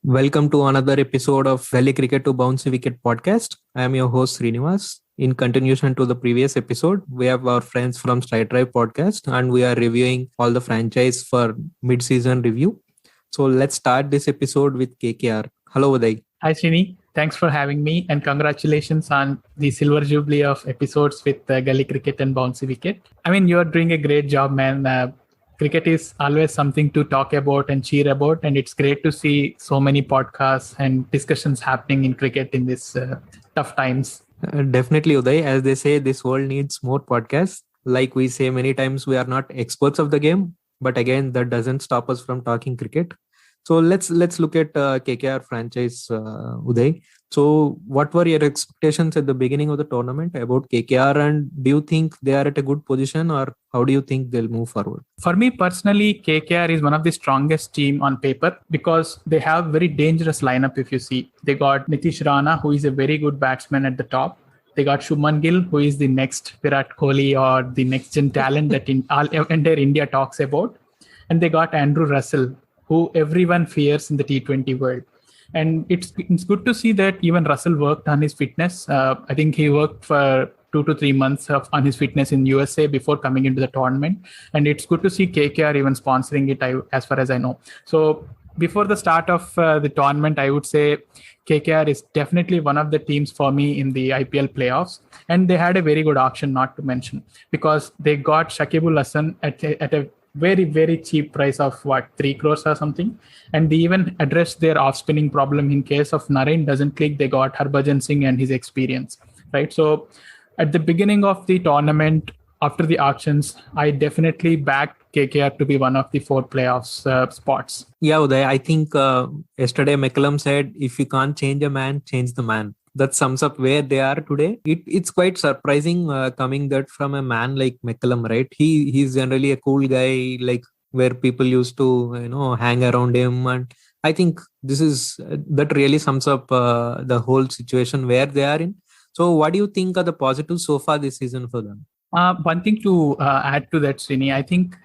Welcome to another episode of Valley Cricket to Bouncy Wicket podcast. I am your host Srinivas. In continuation to the previous episode, we have our friends from Straight Drive podcast and we are reviewing all the franchise for mid-season review. So let's start this episode with KKR. Hello Uday. Hi, Srini. Thanks for having me, and congratulations on the silver jubilee of episodes with Gully Cricket and Bouncy Wicket. I mean, you're doing a great job, man. Cricket is always something to talk about and cheer about, and it's great to see so many podcasts and discussions happening in cricket in these tough times. Definitely Uday, as they say, this world needs more podcasts. Like we say many times, we are not experts of the game, but again, that doesn't stop us from talking cricket. So let's look at KKR franchise, Uday. So what were your expectations at the beginning of the tournament about KKR, and do you think they are at a good position, or how do you think they'll move forward? For me personally, KKR is one of the strongest team on paper because they have very dangerous lineup. If you see, they got Nitish Rana, who is a very good batsman at the top. They got Shubman Gill, who is the next Virat Kohli or the next gen talent that entire India talks about, and they got Andrew Russell, who everyone fears in the T20 world. And it's good to see that even Russell worked on his fitness. I think he worked for 2 to 3 months on his fitness in USA before coming into the tournament. And it's good to see KKR even sponsoring it, as far as I know. So before the start of the tournament, I would say KKR is definitely one of the teams for me in the IPL playoffs. And they had a very good auction, not to mention, because they got Shakibul Hasan at a very, very cheap price of 3 crores or something. And they even addressed their off spinning problem in case of Narain doesn't click. They got Harbhajan Singh and his experience, right? So at the beginning of the tournament, after the auctions, I definitely backed KKR to be one of the 4 playoffs spots. Yeah, Uday, I think yesterday McCullum said, if you can't change a man, change the man. That sums up where they are today. It's quite surprising coming that from a man like McCullum, right? He's generally a cool guy, like where people used to hang around him, and I think this is that really sums up the whole situation where they are in. So, what do you think are the positives so far this season for them? One thing to add to that, Srini, I think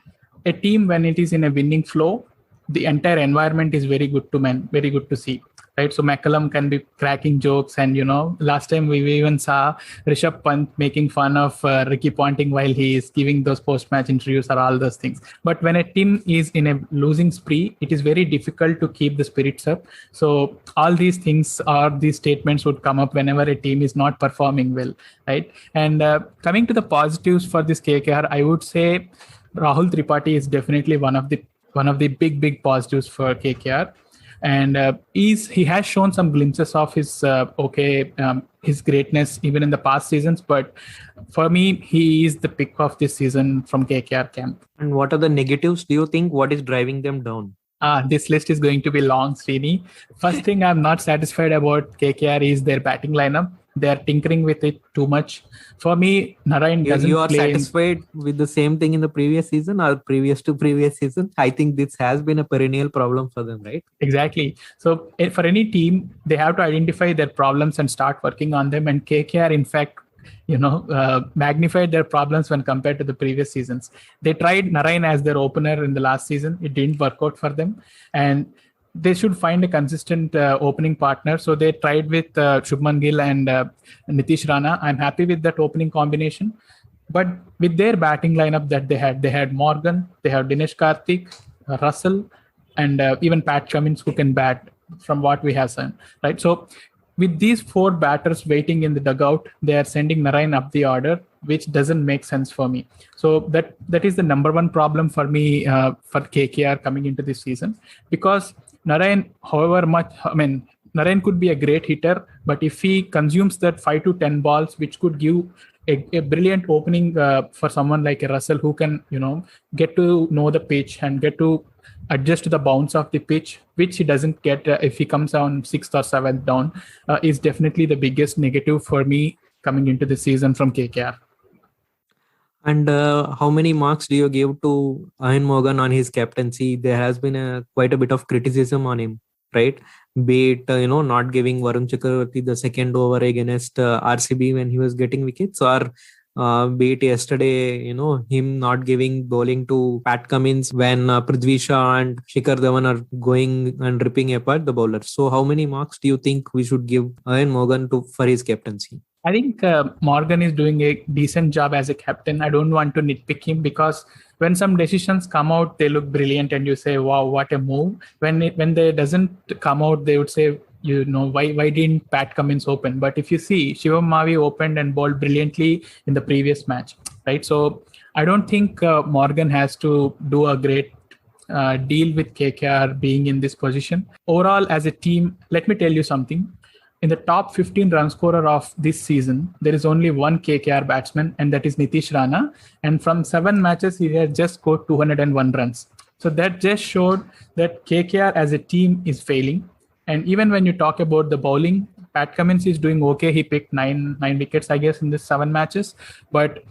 a team when it is in a winning flow, the entire environment is very good to see. Right, so McCullum can be cracking jokes, and last time we even saw Rishabh Pant making fun of Ricky Ponting while he is giving those post-match interviews or all those things. But when a team is in a losing spree, it is very difficult to keep the spirits up. So all these things or these statements would come up whenever a team is not performing well, right? And coming to the positives for this KKR, I would say Rahul Tripathi is definitely one of the big positives for KKR. And he has shown some glimpses of his his greatness even in the past seasons, but for me he is the pick of this season from KKR camp. And what are the negatives, do you think? What is driving them down? This list is going to be long, Srini. First thing I'm not satisfied about KKR is their batting lineup. They are tinkering with it too much. For me, Narain doesn't You are play satisfied with the same thing in the previous season or previous to previous season? I think this has been a perennial problem for them, right? Exactly. So for any team, they have to identify their problems and start working on them. And KKR, in fact, magnified their problems when compared to the previous seasons. They tried Narain as their opener in the last season. It didn't work out for them. And they should find a consistent opening partner. So they tried with Shubman Gill and Nitish Rana. I'm happy with that opening combination. But with their batting lineup that they had Morgan, they have Dinesh Karthik, Russell, and even Pat Cummins who can bat from what we have seen, right? So with these 4 batters waiting in the dugout, they are sending Narain up the order, which doesn't make sense for me. So that is the number one problem for me for KKR coming into this season, because Narain, Narain could be a great hitter, but if he consumes that 5 to 10 balls, which could give a brilliant opening for someone like a Russell who can, get to know the pitch and get to adjust to the bounce of the pitch, which he doesn't get if he comes on 6th or 7th down, is definitely the biggest negative for me coming into the season from KKR. And how many marks do you give to Ian Morgan on his captaincy? There has been quite a bit of criticism on him, right? Be it, not giving Varun Chakravarti the second over against RCB when he was getting wickets, or Be it yesterday, him not giving bowling to Pat Cummins when Prithvi Shaw and Shikhar Dhawan are going and ripping apart the bowlers. So how many marks do you think we should give Ian Morgan for his captaincy? I think Morgan is doing a decent job as a captain. I don't want to nitpick him because when some decisions come out, they look brilliant and you say, wow, what a move. When they doesn't come out, they would say, why didn't Pat Cummins open? But if you see, Shivam Mavi opened and bowled brilliantly in the previous match, right? So I don't think Morgan has to do a great deal with KKR being in this position. Overall, as a team, let me tell you something. In the top 15 run scorer of this season, there is only one KKR batsman, and that is Nitish Rana. And from 7 matches, he has just scored 201 runs. So that just showed that KKR as a team is failing. And even when you talk about the bowling, Pat Cummins is doing okay. He picked nine wickets, I guess, in this 7 matches. But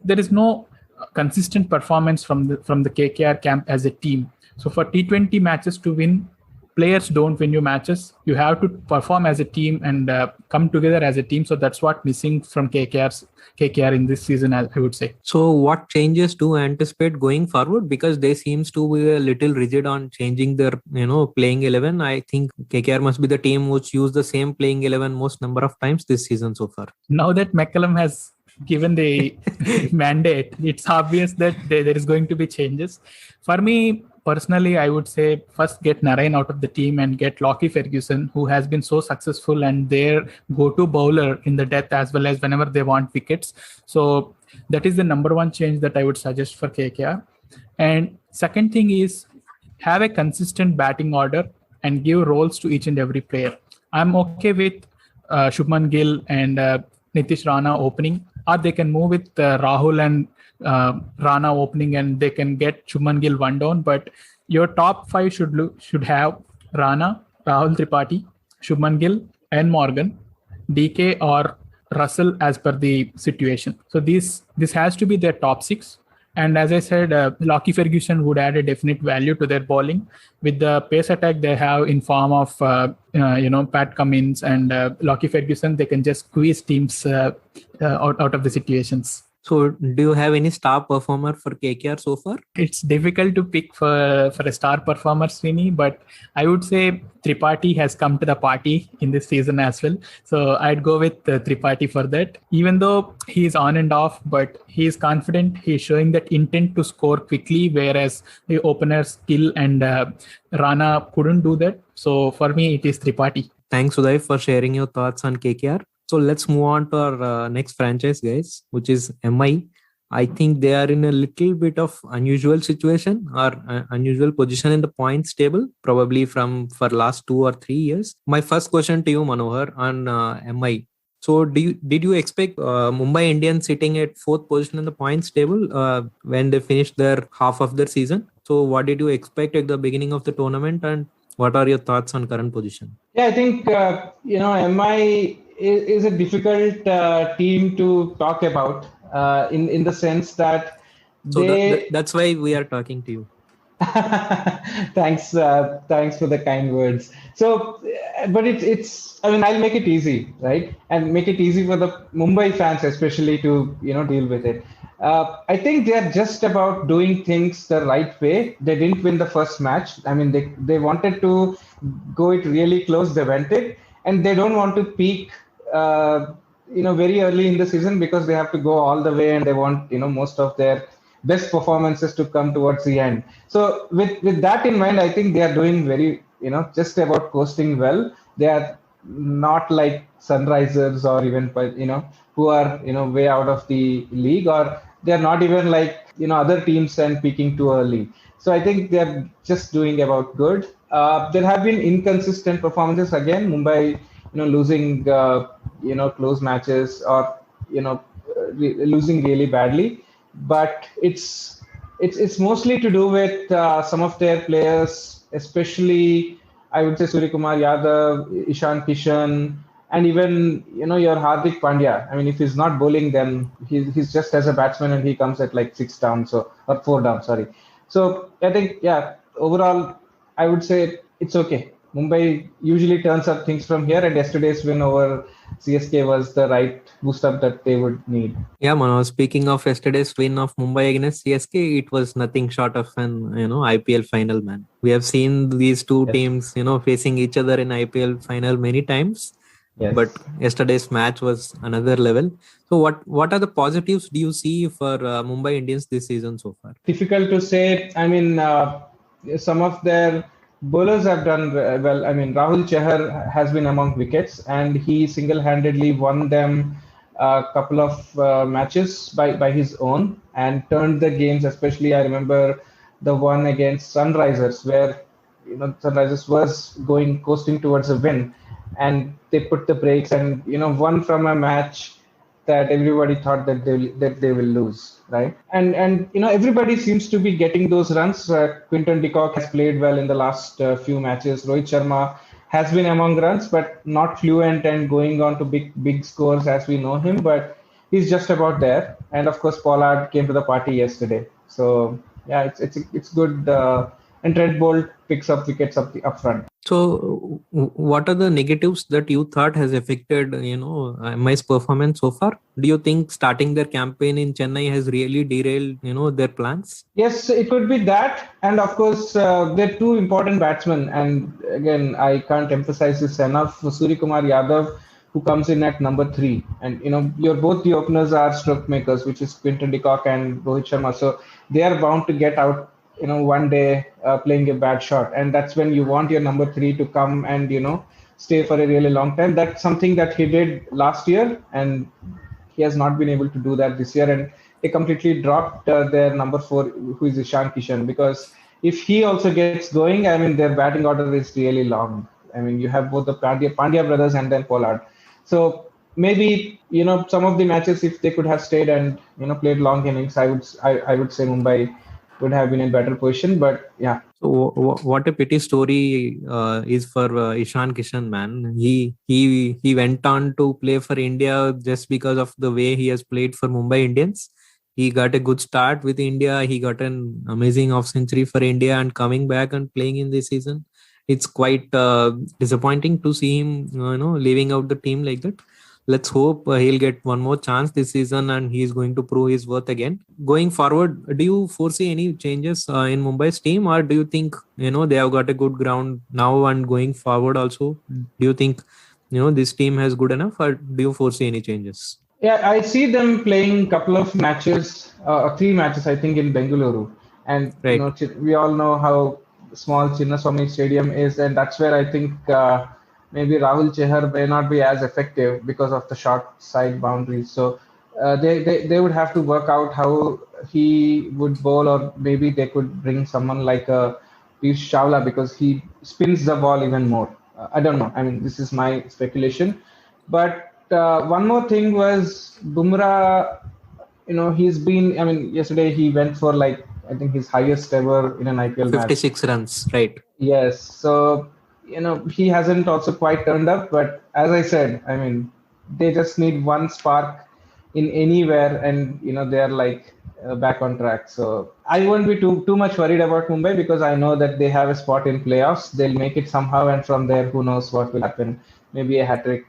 there is no consistent performance from the KKR camp as a team. So for T20 matches to win, players don't win you matches. You have to perform as a team and come together as a team. So that's what missing from KKR in this season, I would say. So what changes do you anticipate going forward? Because they seems to be a little rigid on changing their, playing 11. I think KKR must be the team which used the same playing 11 most number of times this season so far. Now that McCullum has given the mandate, it's obvious that there is going to be changes. For me, personally, I would say first get Narain out of the team and get Lockie Ferguson, who has been so successful and their go-to bowler in the death as well as whenever they want wickets. So that is the number one change that I would suggest for KKR. And second thing is have a consistent batting order and give roles to each and every player. I'm okay with Shubman Gill and Nitish Rana opening, or they can move with Rahul and Rana opening and they can get Shubman Gill one down. But your top 5 should have Rana, Rahul Tripathi, Shubman Gill and Morgan, DK or Russell as per the situation. So this has to be their top 6. And as I said, Lockie Ferguson would add a definite value to their bowling. With the pace attack they have in form of, Pat Cummins and Lockie Ferguson, they can just squeeze teams out of the situations. So do you have any star performer for KKR so far? It's difficult to pick for a star performer, Srini, but I would say Tripathi has come to the party in this season as well. So I'd go with Tripathi for that. Even though he's on and off, but he's confident. He's showing that intent to score quickly, whereas the openers Gill and Rana couldn't do that. So for me, it is Tripathi. Thanks, Uday, for sharing your thoughts on KKR. So let's move on to our next franchise, guys, which is MI. I think they are in a little bit of unusual situation or unusual position in the points table, probably for last 2 or 3 years. My first question to you, Manohar, on MI. So did you expect Mumbai Indians sitting at 4th position in the points table when they finished their half of their season? So what did you expect at the beginning of the tournament, and what are your thoughts on current position? Yeah, I think, MI is a difficult team to talk about in the sense that that's why we are talking to you. Thanks for the kind words. So, but it's I'll make it easy, right? And make it easy for the Mumbai fans, especially to, deal with it. I think they are just about doing things the right way. They didn't win the first match. They wanted to go it really close. They went it, and they don't want to peak very early in the season because they have to go all the way and they want, most of their best performances to come towards the end. So with that in mind, I think they are doing very, just about coasting well. They are not like Sunrisers or even, who are, way out of the league, or they're not even like, other teams and peaking too early. So I think they're just doing about good. There have been inconsistent performances again. Mumbai, losing, close matches or, losing really badly. But it's mostly to do with some of their players, especially, I would say, Suryakumar Yadav, Ishan Kishan, and even, your Hardik Pandya. If he's not bowling, then he's just as a batsman and he comes at like 6 down, or 4 down, sorry. So I think, overall, I would say it's okay. Mumbai usually turns up things from here, and yesterday's win over CSK was the right boost up that they would need. Yeah, Mano, speaking of yesterday's win of Mumbai against CSK, it was nothing short of an IPL final, man. We have seen these two Yes. teams facing each other in IPL final many times. Yes. But yesterday's match was another level. So what are the positives do you see for Mumbai Indians this season so far? Difficult to say. I mean, some of their bowlers have done well. I mean, Rahul Chahar has been among wickets, and he single-handedly won them a couple of matches by his own and turned the games. Especially, I remember the one against Sunrisers, where Sunrisers was coasting towards a win, and they put the brakes and won from a match that everybody thought that they will lose, right? And everybody seems to be getting those runs. Quinton de Kock has played well in the last few matches. Rohit Sharma has been among runs, but not fluent and going on to big scores as we know him. But he's just about there. And of course, Pollard came to the party yesterday. So yeah, it's good. And Trent Bolt picks up wickets up front. So, what are the negatives that you thought has affected, MI's performance so far? Do you think starting their campaign in Chennai has really derailed, their plans? Yes, it could be that, and of course, they're two important batsmen. And again, I can't emphasize this enough. Suryakumar Yadav, who comes in at number 3, and both the openers are stroke makers, which is Quinton de Kock and Rohit Sharma. So they are bound to get out one day playing a bad shot, and that's when you want your number 3 to come and stay for a really long time. That's something that he did last year, and he has not been able to do that this year, and they completely dropped their number 4, who is Ishan Kishan, because if he also gets going, I mean, their batting order is really long. I mean, you have both the Pandya brothers and then Pollard. So maybe some of the matches, if they could have stayed and played long innings, I would say Mumbai would have been in better position. But yeah. So what a pity story is for Ishan Kishan, man. He went on to play for India just because of the way he has played for Mumbai Indians. He got a good start with India. He got an amazing off century for India, and coming back and playing in this season, it's quite disappointing to see him leaving out the team like that. Let's hope he'll get one more chance this season and he's going to prove his worth again. Going forward, do you foresee any changes in Mumbai's team, or do you think they have got a good ground now and going forward also? Do you think this team has good enough, or do you foresee any changes? Yeah, I see them playing a couple of matches, 3 matches, I think, in Bengaluru. And right. We all know how small Chinnaswamy Stadium is, and that's where I think maybe Rahul Chahar may not be as effective because of the short side boundaries. So they would have to work out how he would bowl, or maybe they could bring someone like Piyush Chawla, because he spins the ball even more. I don't know. I mean, this is my speculation. But one more thing was Bumrah. He's been. I mean, yesterday he went for I think his highest ever in an IPL 56 match. runs, right? Yes. So he hasn't also quite turned up. But as I said, I mean, they just need one spark in anywhere, and they're back on track. So I won't be too much worried about Mumbai, because I know that they have a spot in playoffs. They'll make it somehow, and from there, who knows what will happen? Maybe a hat trick.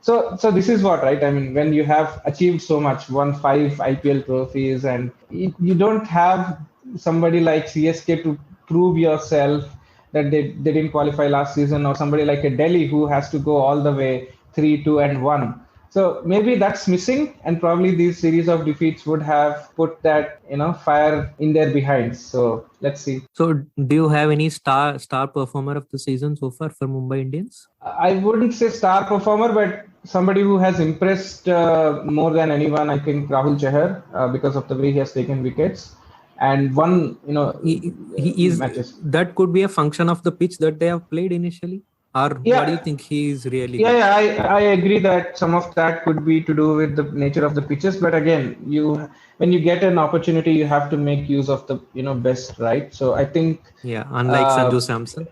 So this is what, right? I mean, when you have achieved so much, won 5 IPL trophies, and you don't have somebody like CSK to prove yourself that they didn't qualify last season, or somebody like a Delhi who has to go all the way 3-2-1. So maybe that's missing, and probably these series of defeats would have put that fire in their behinds. So let's see. So do you have any star performer of the season so far for Mumbai Indians? I wouldn't say star performer, but somebody who has impressed more than anyone, I think Rahul Chahar, because of the way he has taken wickets and won he is matches. That could be a function of the pitch that they have played initially. Or what do you think he is really good? Yeah, I agree that some of that could be to do with the nature of the pitches. But again, when you get an opportunity, you have to make use of the best, right? So I think unlike Sanju Samson,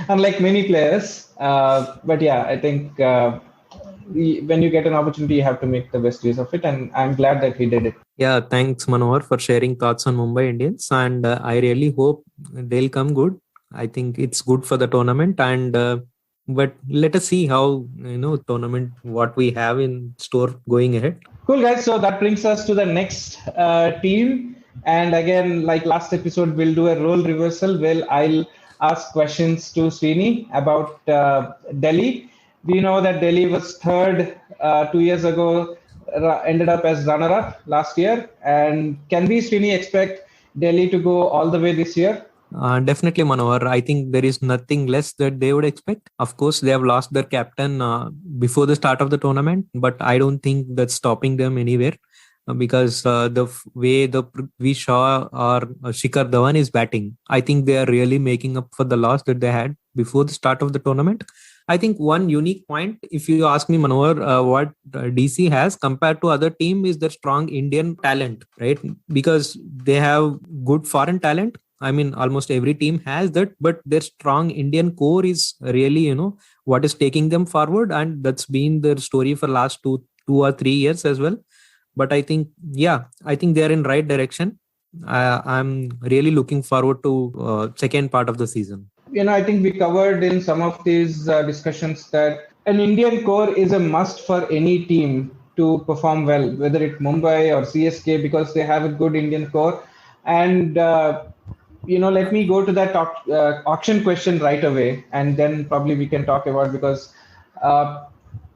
unlike many players, but yeah, I think when you get an opportunity, you have to make the best use of it, and I'm glad that he did it. Yeah, thanks Manohar for sharing thoughts on Mumbai Indians, and I really hope they'll come good. I think it's good for the tournament, and but let us see how tournament what we have in store going ahead. Cool, guys. So that brings us to the next team. And again, like last episode, we'll do a role reversal. Well, I'll ask questions to Srini about Delhi. We know that Delhi was third 2 years ago, ended up as runner-up last year. And can we, Srini, expect Delhi to go all the way this year? Definitely, Manohar. I think there is nothing less that they would expect. Of course, they have lost their captain before the start of the tournament, but I don't think that's stopping them anywhere because the way the Prithvi Shaw or Shikhar Dhawan is batting, I think they are really making up for the loss that they had before the start of the tournament. I think one unique point, if you ask me, Manohar, what DC has compared to other team is their strong Indian talent, right? Because they have good foreign talent. I mean, almost every team has that, but their strong Indian core is really, what is taking them forward, and that's been their story for last two or 3 years as well. But I think, I think they are in right direction. I'm really looking forward to second part of the season. I think we covered in some of these discussions that an Indian core is a must for any team to perform well, whether it's Mumbai or CSK, because they have a good Indian core. And, let me go to that auction question right away, and then probably we can talk about, because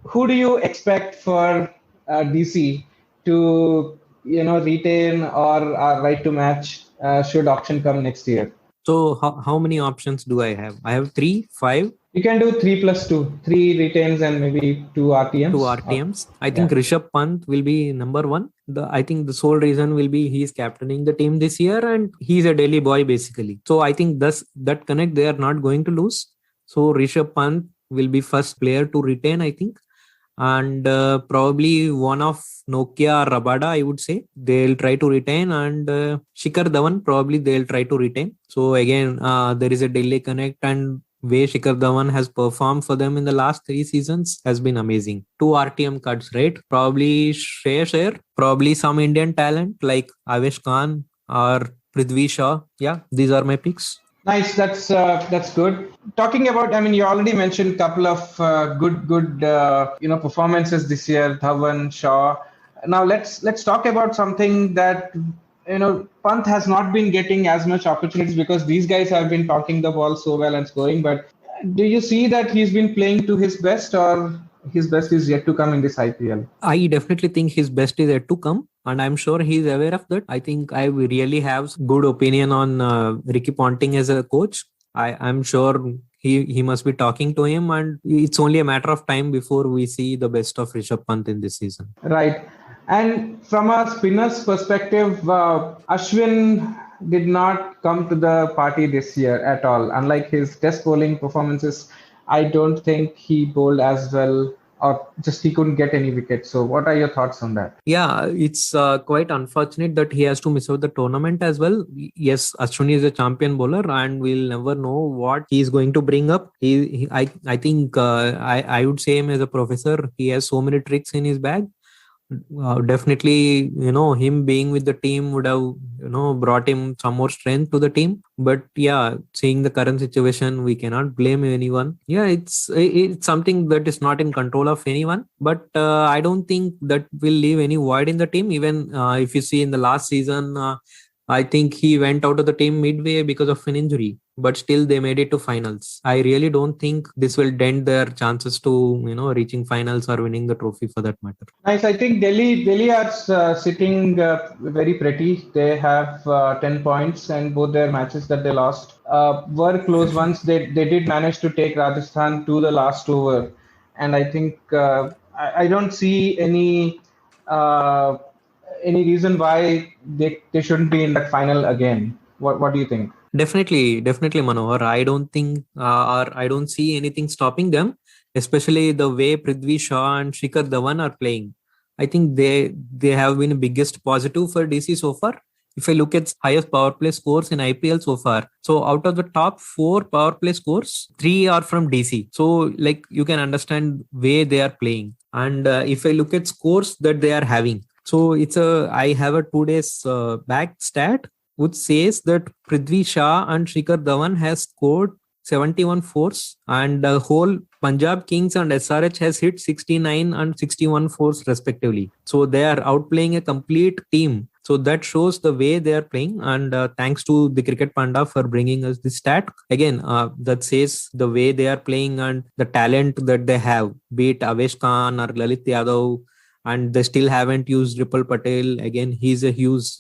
who do you expect for DC to, retain or right to match should auction come next year? So how many options do I have? I have 3, 5. You can do 3 plus 2, 3 retains and maybe 2 RTMs. 2 RTMs. I think Rishabh Pant will be number 1. I think the sole reason will be he's captaining the team this year and he's a Delhi boy basically. So I think that connect they are not going to lose. So Rishabh Pant will be first player to retain, I think. And probably one of Nokia or Rabada, I would say they'll try to retain, and Shikhar Dhawan probably they'll try to retain. So again, there is a Delhi connect, and way Shikhar Dhawan has performed for them in the last 3 seasons has been amazing. 2 RTM cuts, right? Probably Shreyas Iyer, probably some Indian talent like Avesh Khan or Prithvi Shaw. Yeah, these are my picks. Nice, that's good. Talking about, you already mentioned a couple of good performances this year, Dhawan, Shaw. Now let's talk about something that Pant has not been getting as much opportunities because these guys have been talking the ball so well and scoring. But do you see that he's been playing to his best, or his best is yet to come in this IPL? I definitely think his best is yet to come, and I'm sure he's aware of that. I think I really have good opinion on Ricky Ponting as a coach. I'm sure he must be talking to him, and it's only a matter of time before we see the best of Rishabh Pant in this season. Right. And from a spinner's perspective, Ashwin did not come to the party this year at all. Unlike his test bowling performances, I don't think he bowled as well, or just he couldn't get any wickets. So what are your thoughts on that? Yeah, it's quite unfortunate that he has to miss out the tournament as well. Yes, Ashwin is a champion bowler and we'll never know what he's going to bring up. I think I would say him as a professor. He has so many tricks in his bag. Definitely, him being with the team would have, brought him some more strength to the team. But yeah, seeing the current situation, we cannot blame anyone. Yeah, it's something that is not in control of anyone. But I don't think that will leave any void in the team. Even if you see in the last season, I think he went out of the team midway because of an injury, but still they made it to finals. I really don't think this will dent their chances to, reaching finals or winning the trophy for that matter. Nice. I think Delhi are sitting very pretty. They have 10 points, and both their matches that they lost were close ones. They did manage to take Rajasthan to the last over. And I think I don't see any reason why they shouldn't be in that final again. What do you think? Definitely, Manohar. I don't think or I don't see anything stopping them, especially the way Prithvi Shaw and Shikhar Dhawan are playing. I think they have been the biggest positive for DC so far. If I look at highest power play scores in IPL so far, so out of the top 4 power play scores, 3 are from DC. So you can understand way they are playing. And if I look at scores that they are having, so I have a 2 days back stat. which says that Prithvi Shah and Shikhar Dhawan has scored 71 fours, and the whole Punjab Kings and SRH has hit 69 and 61 fours respectively. So they are outplaying a complete team. So that shows the way they are playing, and thanks to the Cricket Panda for bringing us this stat. Again, that says the way they are playing and the talent that they have, be it Avesh Khan or Lalit Yadav, and they still haven't used Ripple Patel. Again, he's a huge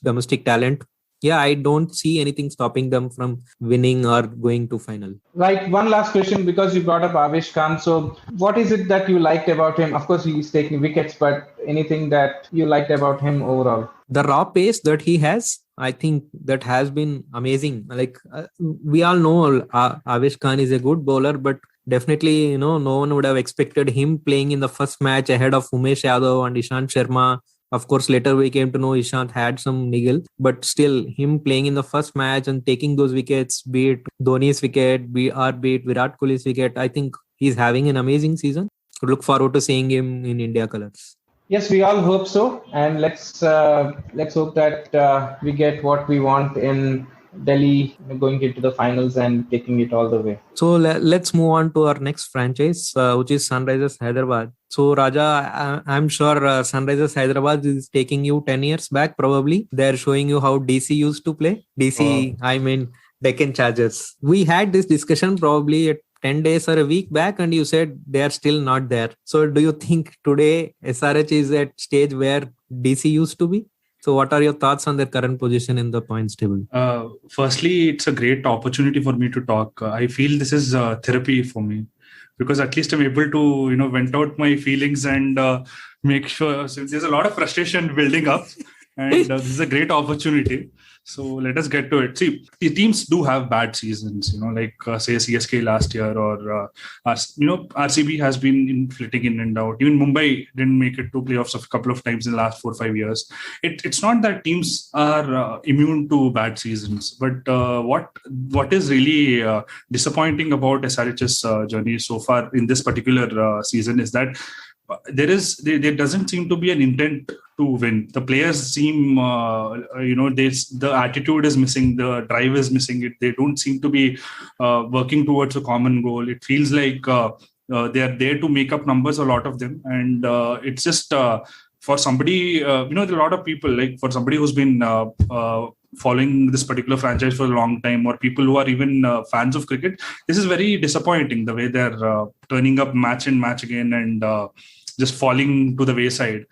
domestic talent. Yeah, I don't see anything stopping them from winning or going to final. Right. One last question, because you brought up Avesh Khan. So what is it that you liked about him? Of course, he's taking wickets, but anything that you liked about him overall? The raw pace that he has, I think that has been amazing. Like we all know Avesh Khan is a good bowler, but definitely, no one would have expected him playing in the first match ahead of Umesh Yadav and Ishant Sharma. Of course, later we came to know Ishant had some niggle, but still him playing in the first match and taking those wickets, be it Dhoni's wicket, be it Virat Kohli's wicket, I think he's having an amazing season. Look forward to seeing him in India colours. Yes, we all hope so, and let's hope that we get what we want in Delhi, going into the finals and taking it all the way. So let's move on to our next franchise, which is Sunrisers Hyderabad. So Raja, I'm sure Sunrisers Hyderabad is taking you 10 years back. Probably they're showing you how DC used to play. I mean Deccan Chargers. We had this discussion probably at 10 days or a week back, and you said they are still not there. So do you think today SRH is at stage where DC used to be? So what are your thoughts on their current position in the points table? Firstly, it's a great opportunity for me to talk. I feel this is therapy for me, because at least I'm able to, vent out my feelings and make sure. So there's a lot of frustration building up, and this is a great opportunity. So let us get to it. See, the teams do have bad seasons, like say CSK last year, or RCB has been flitting in and out. Even Mumbai didn't make it to playoffs a couple of times in the last 4 or 5 years. It's not that teams are immune to bad seasons, but what is really disappointing about SRH's journey so far in this particular season is that there doesn't seem to be an intent to win. The players seem, the attitude is missing, the drive is missing. They don't seem to be working towards a common goal. It feels like they are there to make up numbers, a lot of them, and it's just for somebody, there are a lot of people, like for somebody who's been following this particular franchise for a long time, or people who are even fans of cricket, this is very disappointing, the way they're turning up match and match again and just falling to the wayside.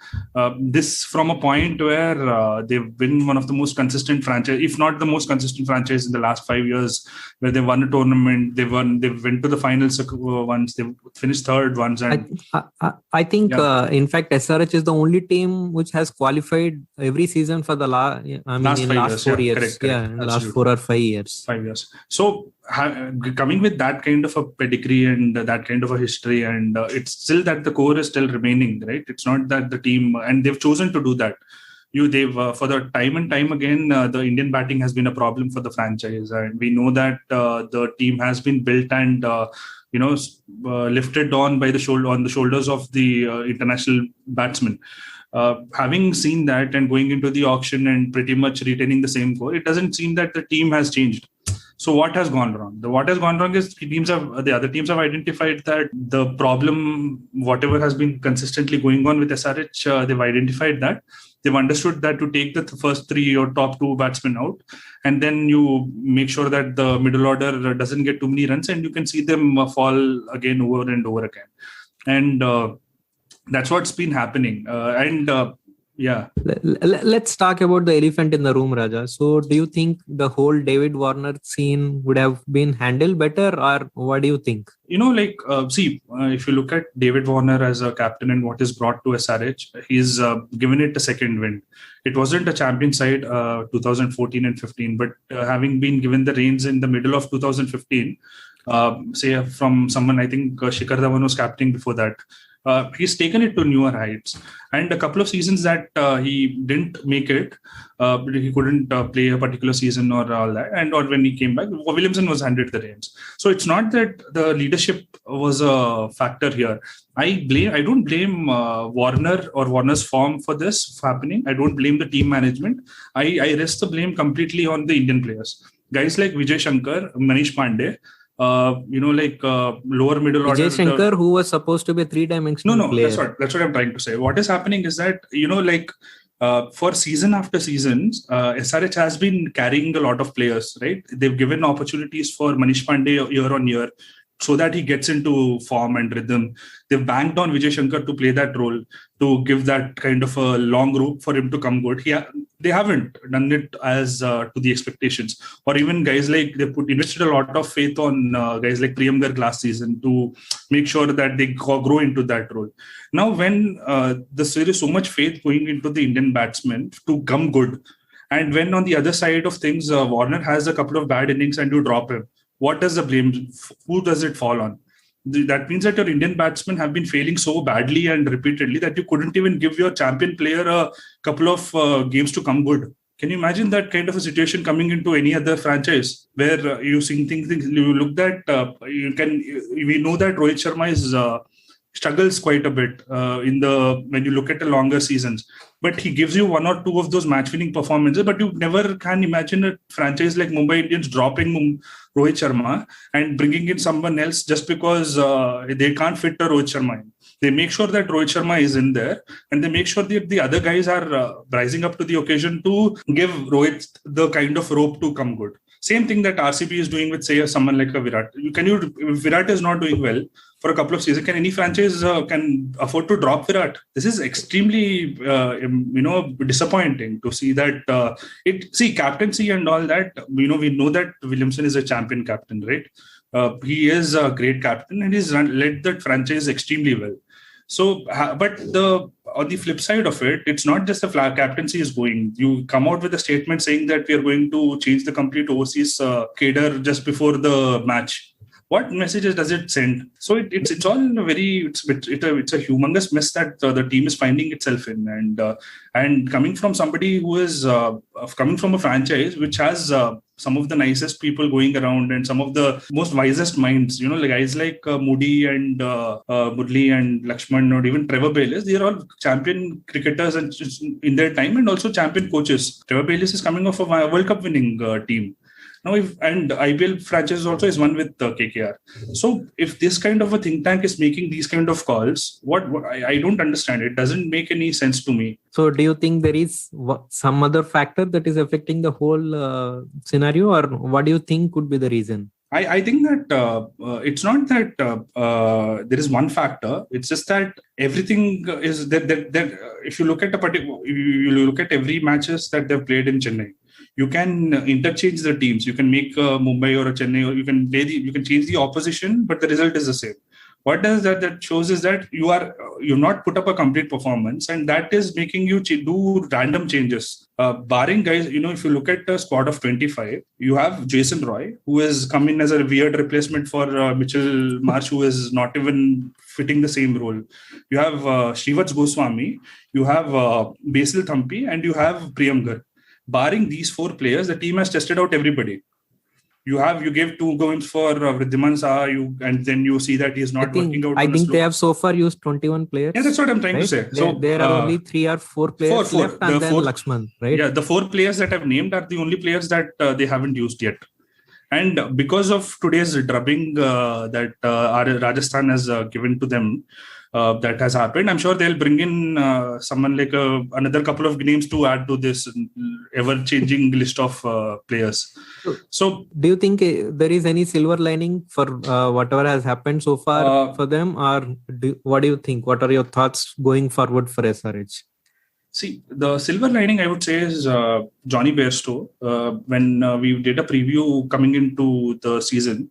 This from a point where they've been one of the most consistent franchise, if not the most consistent franchise in the last 5 years, where they won a tournament, they went to the finals once, they finished third once. And I think, in fact, SRH is the only team which has qualified every season for the last 4 years. Correct. Last 4 or 5 years. 5 years. So coming with that kind of a pedigree and that kind of a history, and it's still that the core is still remaining, right? It's not that the team, and they've chosen to do that. They've for the time and time again, the Indian batting has been a problem for the franchise, and we know that the team has been built and lifted on the shoulders of the international batsmen. Having seen that and going into the auction and pretty much retaining the same core, it doesn't seem that the team has changed. So what has gone wrong? What has gone wrong is the other teams have identified that the problem, whatever has been consistently going on with SRH, they've identified that. They've understood that to take the first 3 or top 2 batsmen out, and then you make sure that the middle order doesn't get too many runs, and you can see them fall again over and over again. And that's what's been happening. Let's talk about the elephant in the room, Raja. So do you think the whole David Warner scene would have been handled better, or what do you think? If you look at David Warner as a captain and what is brought to SRH, he's given it a second wind. It wasn't a champion side 2014 and 15, but having been given the reins in the middle of 2015, say from someone, I think Shikhar Dhawan was captaining before that. He's taken it to newer heights. And a couple of seasons that he didn't make it, he couldn't play a particular season or all that, and or when he came back, Williamson was handed the reins. So it's not that the leadership was a factor here. I don't blame Warner or Warner's form for this happening. I don't blame the team management. I rest the blame completely on the Indian players. Guys like Vijay Shankar, Manish Pandey, lower middle order. Vijay Shankar, who was supposed to be a three-dimensional player. That's what I'm trying to say. What is happening is that, for season after season, SRH has been carrying a lot of players, right? They've given opportunities for Manish Pandey year on year so that he gets into form and rhythm. They've banked on Vijay Shankar to play that role, to give that kind of a long rope for him to come good. They haven't done it as to the expectations. Or even guys like, invested a lot of faith on guys like Priyam Garg last season to make sure that they grow into that role. Now, when there is so much faith going into the Indian batsmen to come good, and when on the other side of things, Warner has a couple of bad innings and you drop him, what does the blame? Who does it fall on? That means that your Indian batsmen have been failing so badly and repeatedly that you couldn't even give your champion player a couple of games to come good. Can you imagine that kind of a situation coming into any other franchise where you see things, you look at, we know that Rohit Sharma is struggles quite a bit when you look at the longer seasons. But he gives you one or two of those match-winning performances. But you never can imagine a franchise like Mumbai Indians dropping Rohit Sharma and bringing in someone else just because they can't fit a Rohit Sharma in. They make sure that Rohit Sharma is in there, and they make sure that the other guys are rising up to the occasion to give Rohit the kind of rope to come good. Same thing that RCB is doing with, say, someone like a Virat. If Virat is not doing well for a couple of seasons, can any franchise can afford to drop Virat? This is extremely, disappointing to see that. Captaincy and all that. We know that Williamson is a champion captain, right? He is a great captain and he's led that franchise extremely well. So, but on the flip side of it, it's not just the captaincy is going. You come out with a statement saying that we are going to change the complete overseas cadre just before the match. What messages does it send? So it's all it's a humongous mess that the team is finding itself in, and coming from somebody who is coming from a franchise which has some of the nicest people going around and some of the most wisest minds, like guys like Moody and Murli and Lakshman or even Trevor Bayliss, they are all champion cricketers and in their time and also champion coaches. Trevor Bayliss is coming off a World Cup winning team. Now, and IPL franchise also is one with KKR. So, if this kind of a think tank is making these kind of calls, what I don't understand. It doesn't make any sense to me. So, do you think there is some other factor that is affecting the whole scenario, or what do you think could be the reason? I think that it's not that there is one factor. It's just that everything is that if you look at you look at every matches that they've played in Chennai. You can interchange the teams. You can make Mumbai or a Chennai, or you can change the opposition, but the result is the same. What does that shows is that you've not put up a complete performance, and that is making you do random changes. Barring guys, if you look at a squad of 25, you have Jason Roy, who has come in as a weird replacement for Mitchell Marsh, who is not even fitting the same role. You have Shrivats Goswami, you have Basil Thampi, and you have Priyam Garg. Barring these four players, the team has tested out everybody. You gave 2 games for Wriddhiman Saha, and then you see that he's not working out. I think they have so far used 21 players. Yeah, that's what I'm trying to say. So there are only 3 or 4 players left, and then Lakshman, right? Yeah, the 4 players that I've named are the only players that they haven't used yet. And because of today's drubbing that Rajasthan has given to them, that has happened, I'm sure they'll bring in someone like another couple of names to add to this ever-changing list of players. So, do you think there is any silver lining for whatever has happened so far for them, or what do you think? What are your thoughts going forward for SRH? See, the silver lining, I would say, is Johnny Bairstow. When we did a preview coming into the season,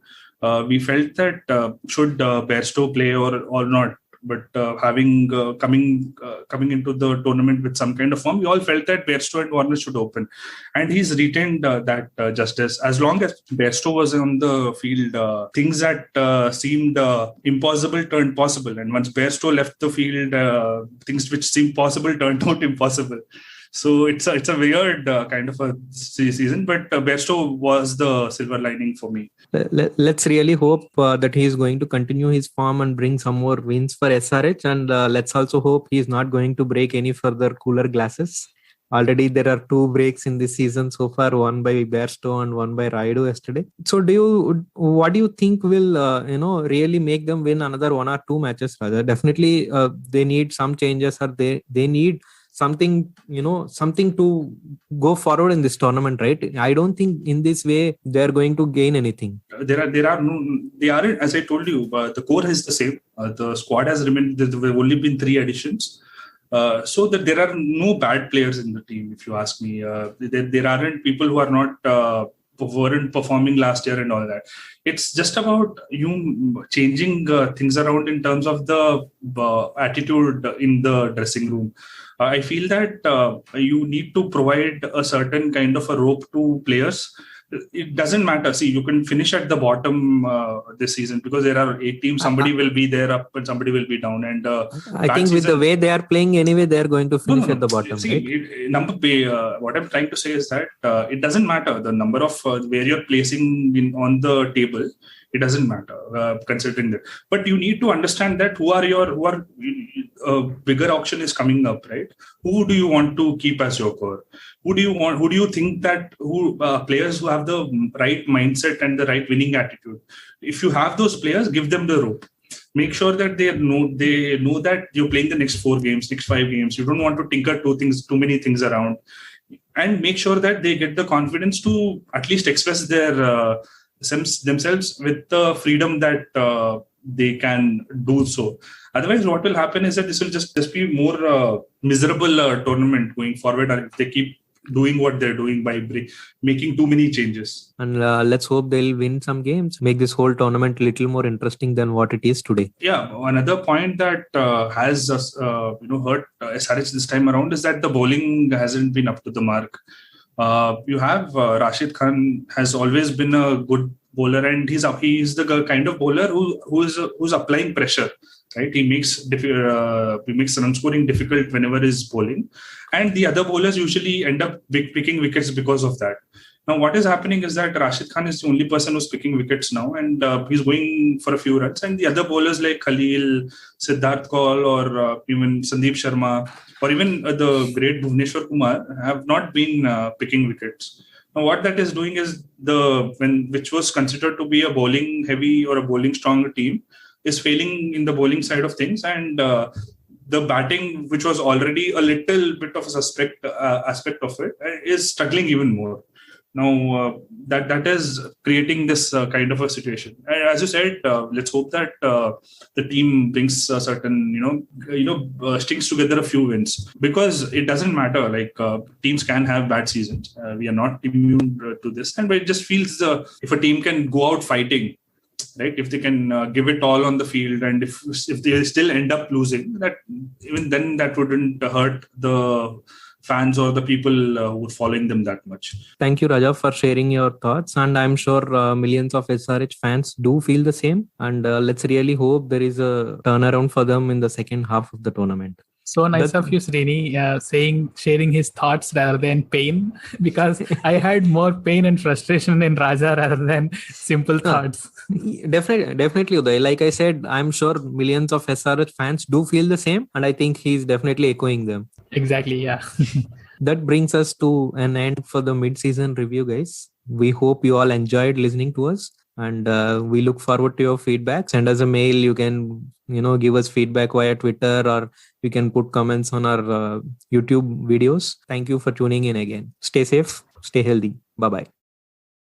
we felt that should Bairstow play or not, But having coming into the tournament with some kind of form, we all felt that Bairstow and Warner should open, and he's retained that justice. As long as Bairstow was on the field, things that seemed impossible turned possible, and once Bairstow left the field, things which seemed possible turned out impossible. So it's a weird kind of a season, but Bairstow was the silver lining for me. Let's really hope that he is going to continue his form and bring some more wins for SRH, and let's also hope he is not going to break any further cooler glasses. Already there are 2 breaks in this season so far, one by Bairstow and one by Rayudu yesterday. So what do you think will really make them win another 1 or 2 matches, Raja? Definitely they need some changes, or they need something to go forward in this tournament, right? I don't think in this way they're going to gain anything. They aren't, as I told you, the core is the same. The squad has remained. There have only been 3 additions. So that there are no bad players in the team, if you ask me. There aren't people who are not weren't performing last year and all that. It's just about you changing things around in terms of the attitude in the dressing room. I feel that you need to provide a certain kind of a rope to players. It doesn't matter. See, you can finish at the bottom this season because there are 8 teams. Somebody will be there up and somebody will be down. And I think with the way they are playing anyway, they are going to finish at the bottom. See, right? What I'm trying to say is that it doesn't matter the number of where you're placing on the table. It doesn't matter considering that. But you need to understand that who are bigger auction is coming up, right? Who do you want to keep as your core? Who do you think that players who have the right mindset and the right winning attitude? If you have those players, give them the rope. Make sure that they know that you're playing the next 4 games, next 5 games. You don't want to tinker too many things around, and make sure that they get the confidence to at least express their themselves with the freedom that they can do so. Otherwise, what will happen is that this will just be more miserable tournament going forward, if they keep doing what they're doing by making too many changes. And let's hope they'll win some games, make this whole tournament a little more interesting than what it is today. Yeah, another point that has hurt SRH this time around is that the bowling hasn't been up to the mark. You have Rashid Khan has always been a good bowler, and he's the kind of bowler who's applying pressure. Right, he makes run scoring difficult whenever he's bowling, and the other bowlers usually end up picking wickets because of that. Now, what is happening is that Rashid Khan is the only person who's picking wickets now, and he's going for a few runs. And the other bowlers like Khalil, Siddharth Kaul, or even Sandeep Sharma, or even the great Bhuvneshwar Kumar have not been picking wickets. Now, what that is doing is which was considered to be a bowling heavy or a bowling strong team, is failing in the bowling side of things, and the batting, which was already a little bit of a suspect aspect of it, is struggling even more. Now that is creating this kind of a situation. And as you said, let's hope that the team brings a certain strings together a few wins, because it doesn't matter. Like teams can have bad seasons. We are not immune to this, but it just feels if a team can go out fighting, right? If they can give it all on the field, and if they still end up losing, that even then that wouldn't hurt the fans or the people who are following them that much. Thank you, Raja, for sharing your thoughts, and I'm sure millions of SRH fans do feel the same, and let's really hope there is a turnaround for them in the second half of the tournament. So nice of you, Srini, sharing his thoughts rather than pain, because I had more pain and frustration in Raja rather than simple thoughts. Definitely, Uday. Like I said, I'm sure millions of SRH fans do feel the same, and I think he's definitely echoing them. Exactly, yeah. That brings us to an end for the mid-season review, guys. We hope you all enjoyed listening to us, and we look forward to your feedback. Send us a mail. You can give us feedback via Twitter, or you can put comments on our YouTube videos. Thank you for tuning in again. Stay safe, stay healthy. Bye-bye.